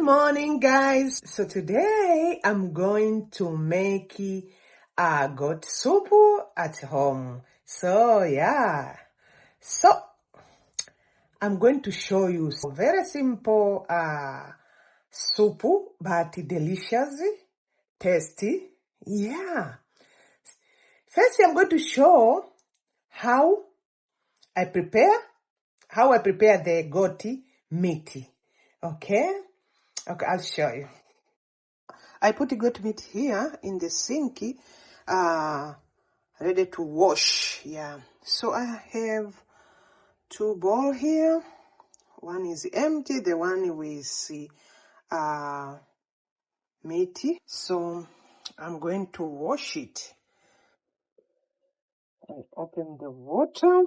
morning, guys. So today I'm going to make a goat soup at home. So yeah, so I'm going to show you some very simple soup, but delicious, tasty. Yeah. First, I'm going to show how I prepare the goat meat. Okay, I'll show you. I put the goat meat here in the sink, ready to wash. Yeah. So I have two bowls here. One is empty, the one with meat. So I'm going to wash it. I open the water.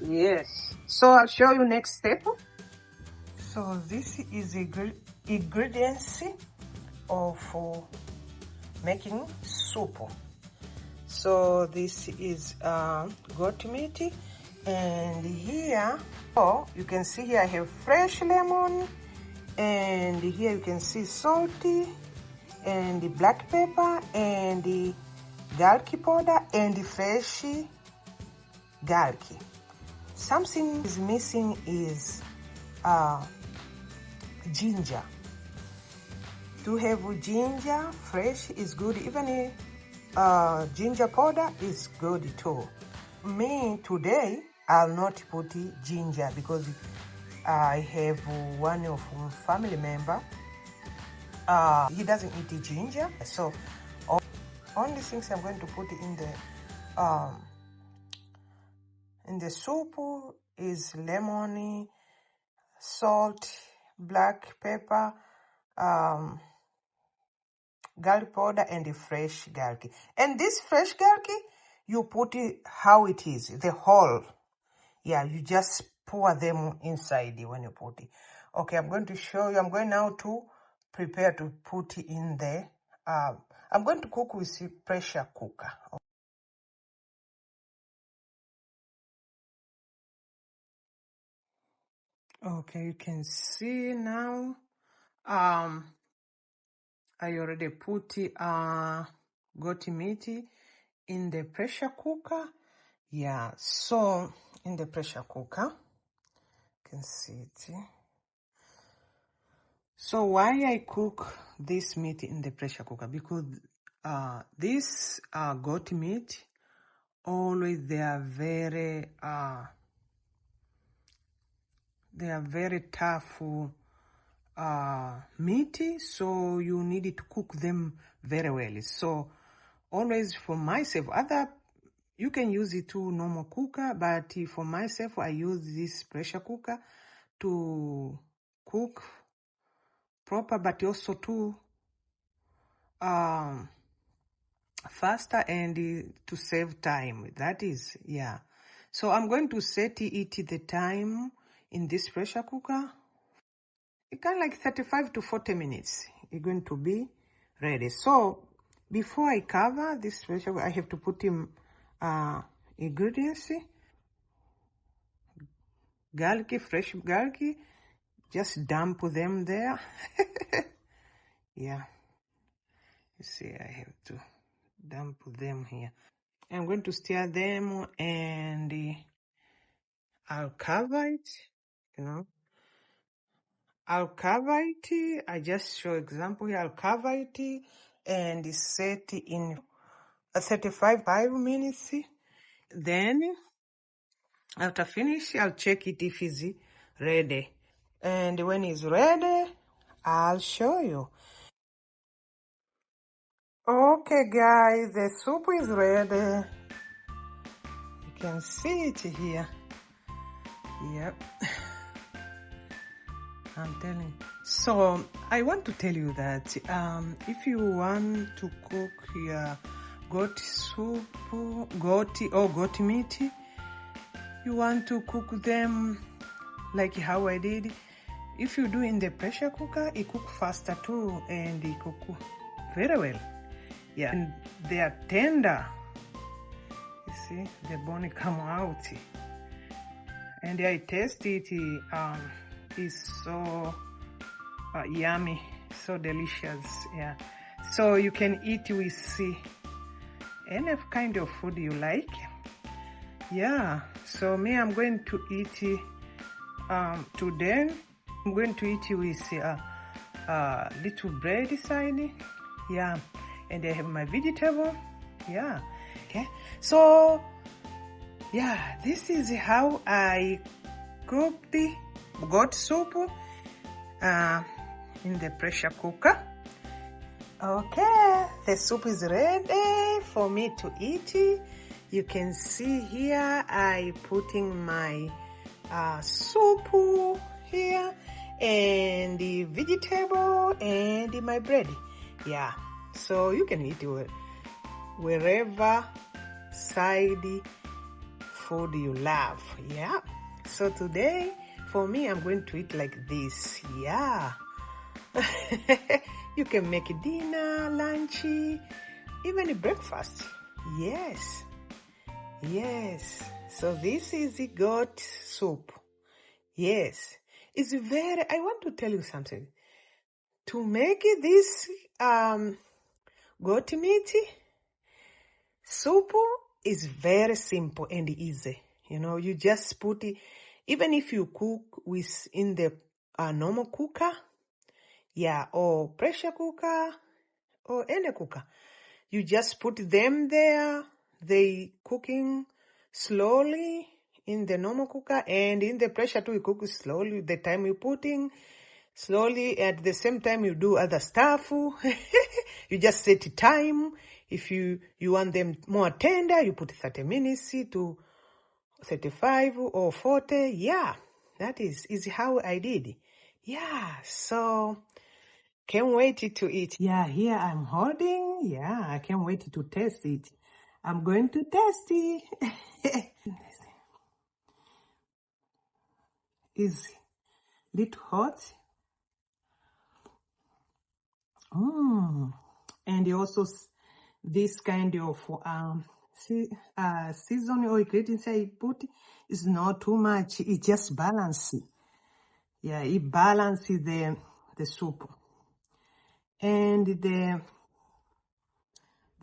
Yes. So I'll show you next step. So this is ingredients of making soup. So this is goat meat, and here, oh, you can see here I have fresh lemon, and here you can see salty, and the black pepper, and the garlic powder, and the fresh garlic. Something is missing is ginger. To have ginger fresh is good, even ginger powder is good too. Me today, I'll not put ginger because I have one of family member. He doesn't eat ginger, so only things I'm going to put in the soup is lemon, salt, black pepper, garlic powder, and the fresh garlic. And this fresh garlic, you put it how it is, the whole. Yeah, you just pour them inside when you put it. Okay, I'm going to show you. I'm going now to prepare to put it in the, I'm going to cook with the pressure cooker. Okay, you can see now, I already put goat meat in the pressure cooker. Yeah, so in the pressure cooker, you can see it. So why I cook this meat in the pressure cooker? Because this goat meat, always they are very tough meat, so you need to cook them very well. So always for myself, you can use it to normal cooker, but for myself I use this pressure cooker to cook proper, but also to faster and to save time. That is, yeah. So I'm going to set it the time in this pressure cooker. It can like 35 to 40 minutes. It's going to be ready. So before I cover this pressure cooker, I have to put in ingredients. Garlic, fresh garlic. Just dump them there. Yeah. You see, I have to dump them here. I'm going to stir them and I'll cover it, I'll cover it. I just show example here. I'll cover it and set in 35 minutes. Then after finish, I'll check it if it's ready. And when it's ready, I'll show you. Okay, guys, the soup is ready. You can see it here. Yep. I'm telling you. So I want to tell you that if you want to cook your goat soup, goat meat, you want to cook them like how I did. If you do in the pressure cooker, it cook faster too, and it cook very well. Yeah, and they are tender. You see, the bone come out, and I taste it. It's so yummy, so delicious. Yeah, so you can eat with any kind of food you like. Yeah, so me, I'm going to eat today. I'm going to eat with little bread side. Yeah, and I have my vegetable. Yeah, okay. So yeah, this is how I cook the goat soup in the pressure cooker. Okay, the soup is ready for me to eat. You can see here I putting my soup here and the vegetable and my bread. Yeah, so you can eat it wherever side food you love. Yeah, so today for me I'm going to eat like this. Yeah. You can make dinner, lunch, even breakfast. Yes, yes. So this is the goat soup. Yes, it's very, I want to tell you something. To make this goat meat soup is very simple and easy. You know, you just put it, even if you cook with in the normal cooker, yeah, or pressure cooker, or any cooker. You just put them there, they cooking slowly in the normal cooker, and in the pressure too, you cook slowly. The time you putting slowly, at the same time you do other stuff. You just set time. If you want them more tender, you put 30 minutes to 35 or 40. Yeah, that is how I did. Yeah, so can't wait to eat. Yeah, here I'm holding. Yeah, I can't wait to taste it. I'm going to taste it. Is little hot. And also this kind of season or ingredients I put is not too much. It just balance. Yeah, it balances the soup. And the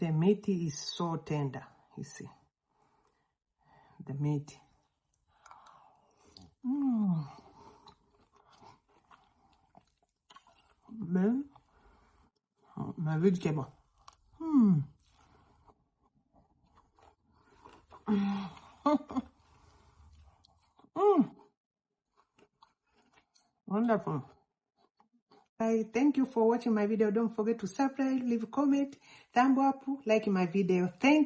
meat is so tender, you see. The meat. Then my vegetable. Wonderful. I thank you for watching my video. Don't forget to subscribe, leave a comment, thumb up, like my video. Thank you.